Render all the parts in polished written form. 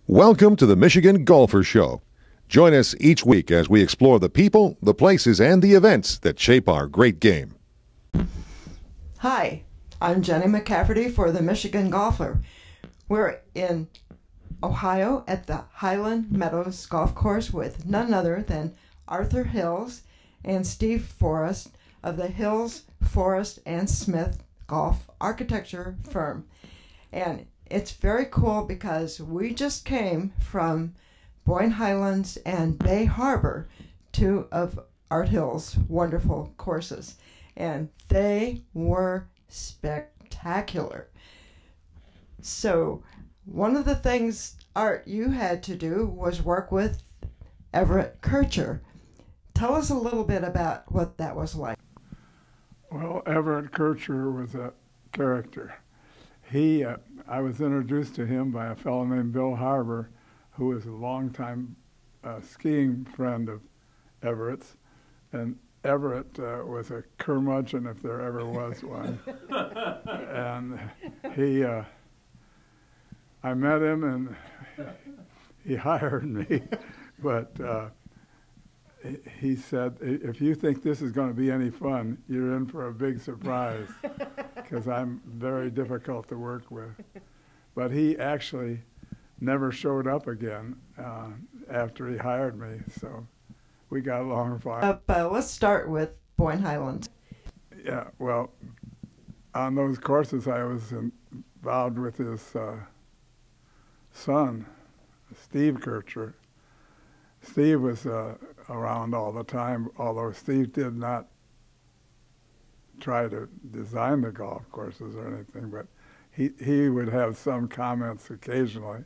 Welcome to the Michigan Golfer Show. Join us each week as we explore the people, the places, and the events that shape our great game. Hi, I'm Jenny McCafferty for the Michigan Golfer. We're in Ohio at the Highland Meadows Golf Course with none other than Arthur Hills and Steve Forrest of the Hills, Forrest, and Smith Golf Architecture firm. And it's very cool because we just came from Boyne Highlands and Bay Harbor, two of Art Hill's wonderful courses, and they were spectacular. So one of the things, Art, you had to do was work with Everett Kircher. Tell us a little bit about what that was like. Well, Everett Kircher was a character. I was introduced to him by a fellow named Bill Harbour, who was a longtime skiing friend of Everett's. And Everett was a curmudgeon if there ever was one. And I met him and he hired me. But he said, if you think this is going to be any fun, you're in for a big surprise, because I'm very difficult to work with. But he actually never showed up again after he hired me, so we got along fine. Let's start with Boyne Highlands. Yeah, well, on those courses I was involved with his son, Steve Kircher. Steve was around all the time, although Steve did not try to design the golf courses or anything, but he would have some comments occasionally.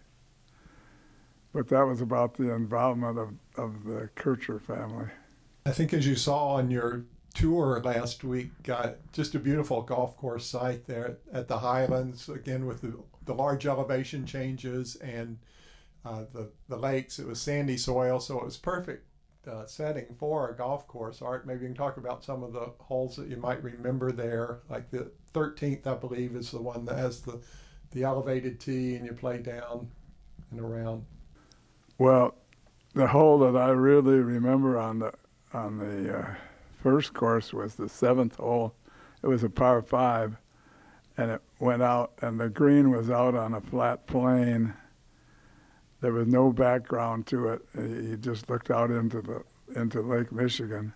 But that was about the involvement of the Kircher family. I think, as you saw on your tour last week, just a beautiful golf course site there at the Highlands, again with the large elevation changes and the lakes. It was sandy soil, so it was perfect setting for a golf course. Art, maybe you can talk about some of the holes that you might remember there. Like the 13th, I believe, is the one that has the elevated tee, and you play down and around. Well, the hole that I really remember on the first course was the 7th hole. It was a par 5, and it went out, and the green was out on a flat plain. There was no background to it. You just looked out into Lake Michigan,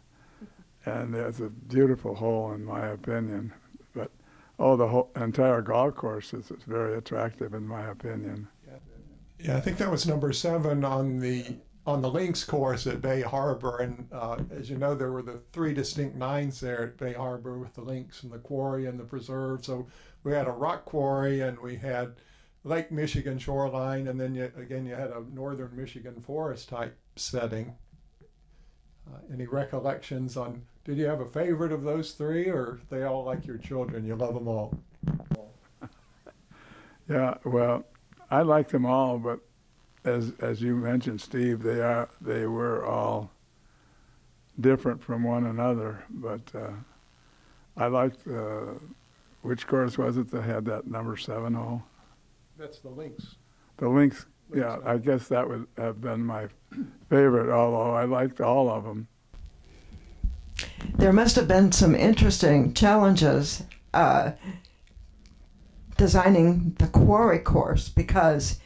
and it's a beautiful hole in my opinion. But the entire golf course is very attractive in my opinion. Yeah, I think that was number 7 on the links course at Bay Harbor, and as you know, there were the 3 distinct nines there at Bay Harbor with the links and the quarry and the preserve. So we had a rock quarry, and we had Lake Michigan shoreline, and then you had a northern Michigan forest type setting. Any recollections on, did you have a favorite of those 3, or they all like your children? You love them all? Yeah, well, I like them all, but as you mentioned, Steve, they were all different from one another. But I liked, which course was it that had that number 7 hole? That's the links. The links, yeah, I guess that would have been my favorite, although I liked all of them. There must have been some interesting challenges designing the quarry course, because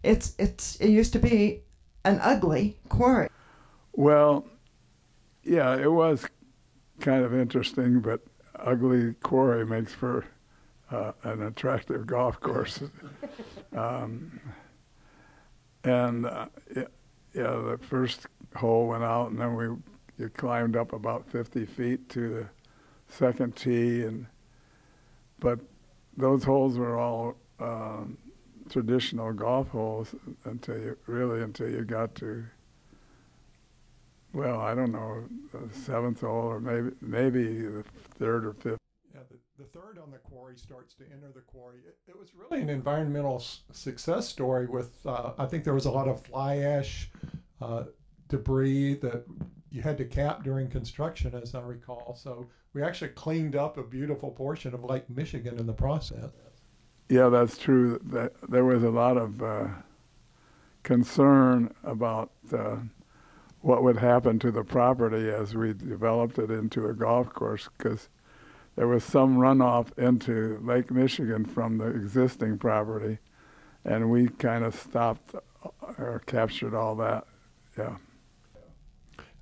it used to be an ugly quarry. Well, yeah, it was kind of interesting, but ugly quarry makes for an attractive golf course. The first hole went out, and then you climbed up about 50 feet to the second tee, but those holes were all traditional golf holes until you got to, well, I don't know, the 7th hole, or maybe the 3rd or 5th. Yeah, the 3rd on the quarry starts to enter the quarry. It was really an environmental success story with, I think there was a lot of fly ash debris that you had to cap during construction, as I recall. So we actually cleaned up a beautiful portion of Lake Michigan in the process. Yeah, that's true. There was a lot of concern about what would happen to the property as we developed it into a golf course, because there was some runoff into Lake Michigan from the existing property, and we kind of stopped or captured all that. Yeah.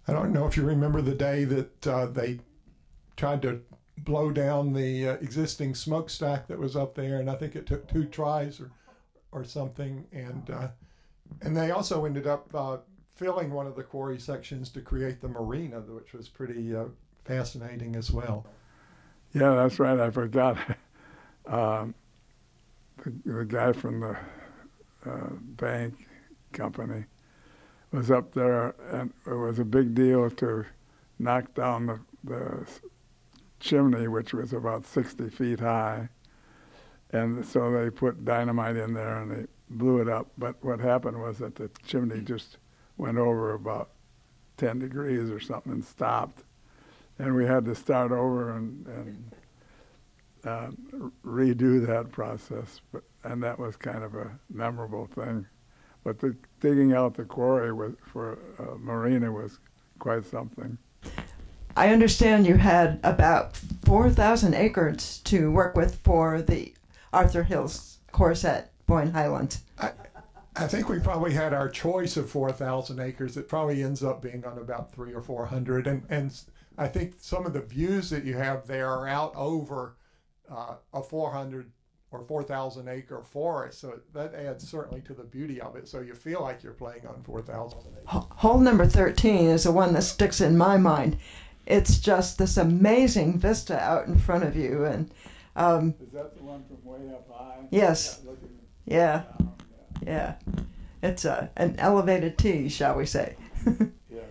I don't know if you remember the day that they tried to blow down the existing smokestack that was up there, and I think it took 2 tries or something, and they also ended up filling one of the quarry sections to create the marina, which was pretty fascinating as well. Yeah, that's right. I forgot. The guy from the bank company was up there, and it was a big deal to knock down the chimney, which was about 60 feet high. And so they put dynamite in there and they blew it up. But what happened was that the chimney just went over about 10 degrees or something and stopped. And we had to start over and redo that process. And that was kind of a memorable thing. But digging out the quarry for a marina was quite something. I understand you had about 4,000 acres to work with for the Arthur Hills course at Boyne Highlands. I think we probably had our choice of 4,000 acres. It probably ends up being on about 300 or 400. And I think some of the views that you have there are out over a 400 or 4,000 acre forest. So that adds certainly to the beauty of it. So you feel like you're playing on 4,000 acres. Hole number 13 is the one that sticks in my mind. It's just this amazing vista out in front of you. And is that the one from way up high? Yes. Yeah. Yeah. It's an elevated tee, shall we say. Yes.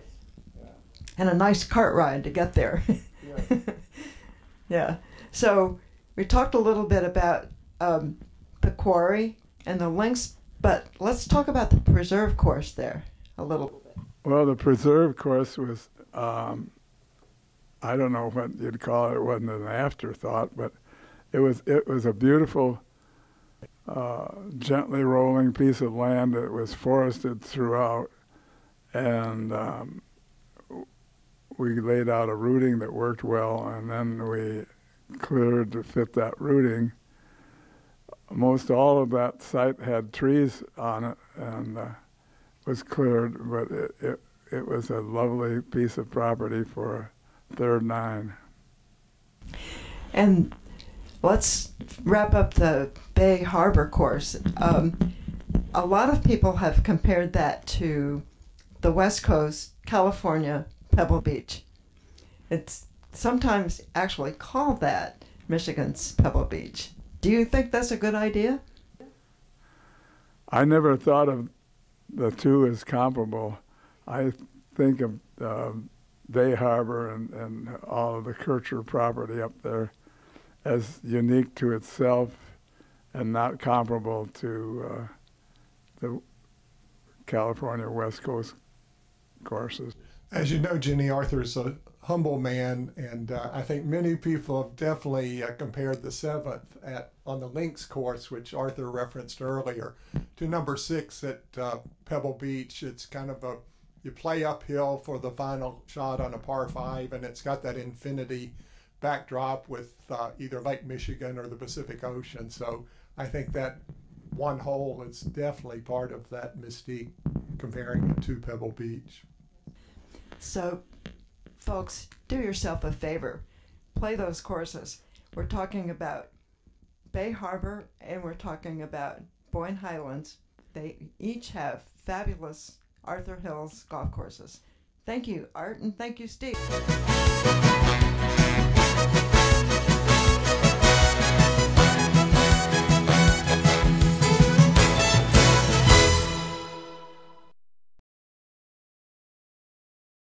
Yeah. And a nice cart ride to get there. Yes. Yeah. So we talked a little bit about the quarry and the links, but let's talk about the preserve course there a little bit. Well, the preserve course was, I don't know what you'd call it. It wasn't an afterthought, but it was a beautiful, gently rolling piece of land that was forested throughout, and we laid out a routing that worked well, and then we cleared to fit that routing. Most all of that site had trees on it and was cleared, but it was a lovely piece of property for a third nine. And let's wrap up the Bay Harbor course. A lot of people have compared that to the West Coast, California, Pebble Beach. It's sometimes actually called that Michigan's Pebble Beach. Do you think that's a good idea? I never thought of the two as comparable. I think of Bay Harbor and all of the Kircher property up there as unique to itself and not comparable to the California West Coast courses. As you know, Jenny, Arthur's a humble man, and I think many people have definitely compared the 7th on the links course, which Arthur referenced earlier, to number 6 at Pebble Beach. It's kind of you play uphill for the final shot on a par 5, and it's got that infinity backdrop with either Lake Michigan or the Pacific Ocean. So I think that one hole is definitely part of that mystique, comparing it to Pebble Beach. So, folks, do yourself a favor. Play those courses. We're talking about Bay Harbor and we're talking about Boyne Highlands. They each have fabulous Arthur Hills golf courses. Thank you, Art, and thank you, Steve.